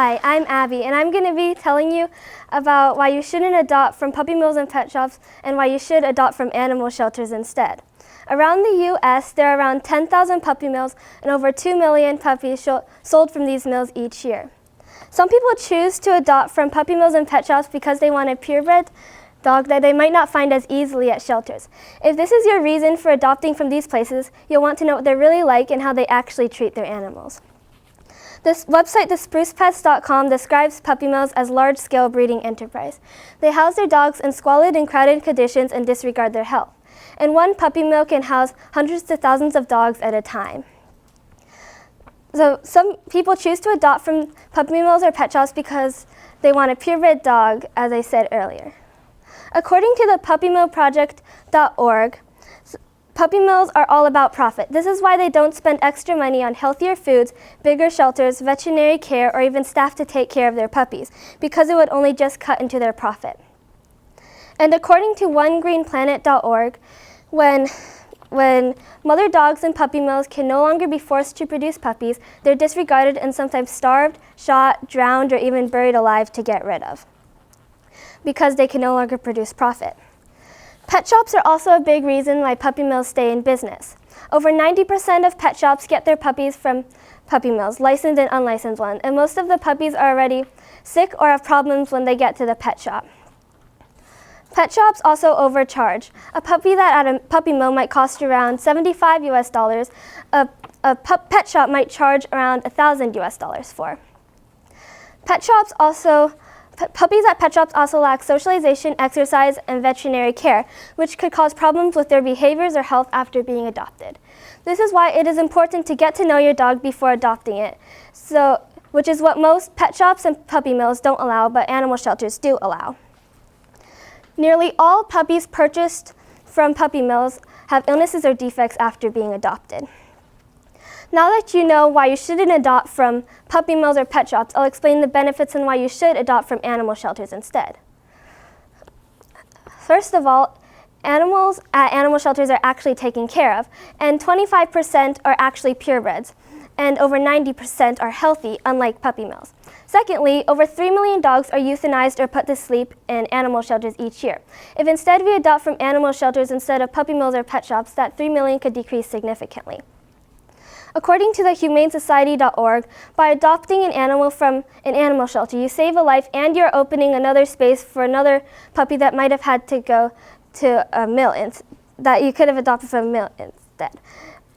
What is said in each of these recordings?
Hi, I'm Abby, and I'm going to be telling you about why you shouldn't adopt from puppy mills and pet shops and why you should adopt from animal shelters instead. Around the U.S., there are around 10,000 puppy mills and over 2 million puppies sold from these mills each year. Some people choose to adopt from puppy mills and pet shops because they want a purebred dog that they might not find as easily at shelters. If this is your reason for adopting from these places, you'll want to know what they're really like and how they actually treat their animals. This website, thesprucepets.com, describes puppy mills as large-scale breeding enterprise. They house their dogs in squalid and crowded conditions and disregard their health. And one puppy mill can house hundreds to thousands of dogs at a time. So some people choose to adopt from puppy mills or pet shops because they want a purebred dog, as I said earlier. According to the puppymillproject.org, puppy mills are all about profit. This is why they don't spend extra money on healthier foods, bigger shelters, veterinary care, or even staff to take care of their puppies, because it would only just cut into their profit. And according to OneGreenPlanet.org, when mother dogs in puppy mills can no longer be forced to produce puppies, they're disregarded and sometimes starved, shot, drowned, or even buried alive to get rid of, because they can no longer produce profit. Pet shops are also a big reason why puppy mills stay in business. Over 90% of pet shops get their puppies from puppy mills, licensed and unlicensed ones, and most of the puppies are already sick or have problems when they get to the pet shop. Pet shops also overcharge. A puppy that at a puppy mill might cost around $75 US. A pet shop might charge around $1,000 US for. Puppies at pet shops also lack socialization, exercise, and veterinary care, which could cause problems with their behaviors or health after being adopted. This is why it is important to get to know your dog before adopting it, which is what most pet shops and puppy mills don't allow, but animal shelters do allow. Nearly all puppies purchased from puppy mills have illnesses or defects after being adopted. Now that you know why you shouldn't adopt from puppy mills or pet shops, I'll explain the benefits and why you should adopt from animal shelters instead. First of all, animals at animal shelters are actually taken care of, and 25% are actually purebreds, and over 90% are healthy, unlike puppy mills. Secondly, over 3 million dogs are euthanized or put to sleep in animal shelters each year. If instead we adopt from animal shelters instead of puppy mills or pet shops, that 3 million could decrease significantly. According to the humanesociety.org, by adopting an animal from an animal shelter, you save a life and you're opening another space for another puppy that might have had to go to a mill that you could have adopted from a mill instead.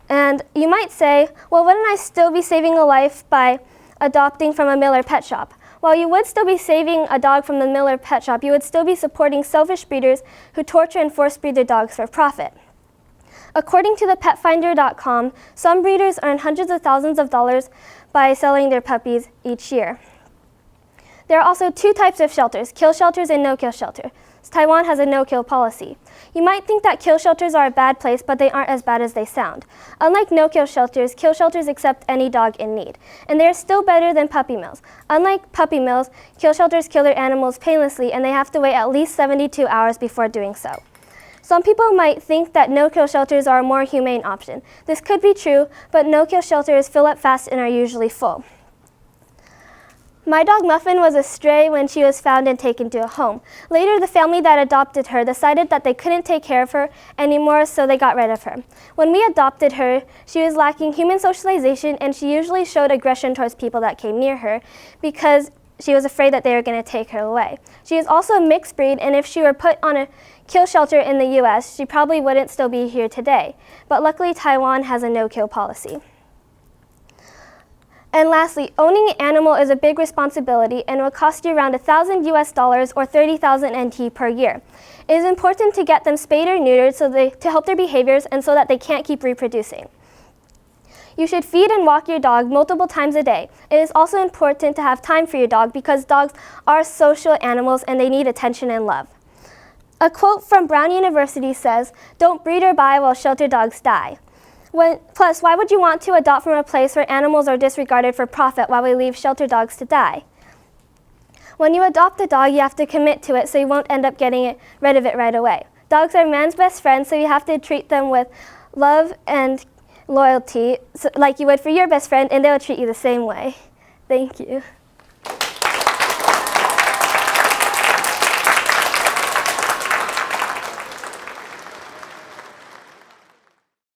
And you might say, well, wouldn't I still be saving a life by adopting from a mill or pet shop? While you would still be saving a dog from the mill or pet shop, you would still be supporting selfish breeders who torture and force breed their dogs for profit. According to the petfinder.com, some breeders earn hundreds of thousands of dollars by selling their puppies each year. There are also two types of shelters, kill shelters and no-kill shelters. Taiwan has a no-kill policy. You might think that kill shelters are a bad place, but they aren't as bad as they sound. Unlike no-kill shelters, kill shelters accept any dog in need, and they are still better than puppy mills. Unlike puppy mills, kill shelters kill their animals painlessly, and they have to wait at least 72 hours before doing so. Some people might think that no-kill shelters are a more humane option. This could be true, but no-kill shelters fill up fast and are usually full. My dog Muffin was a stray when she was found and taken to a home. Later, the family that adopted her decided that they couldn't take care of her anymore, so they got rid of her. When we adopted her, she was lacking human socialization, and she usually showed aggression towards people that came near her because she was afraid that they were going to take her away. She is also a mixed breed, and if she were put on a kill shelter in the US, she probably wouldn't still be here today. But luckily, Taiwan has a no-kill policy. And lastly, owning an animal is a big responsibility and will cost you around $1,000 US or 30,000 NT per year. It is important to get them spayed or neutered to help their behaviors and so that they can't keep reproducing. You should feed and walk your dog multiple times a day. It is also important to have time for your dog because dogs are social animals and they need attention and love. A quote from Brown University says, "Don't breed or buy while shelter dogs die." Plus, why would you want to adopt from a place where animals are disregarded for profit while we leave shelter dogs to die? When you adopt a dog, you have to commit to it so you won't end up getting rid of it right away. Dogs are man's best friend, so you have to treat them with love and loyalty like you would for your best friend, and they'll treat you the same way. Thank you.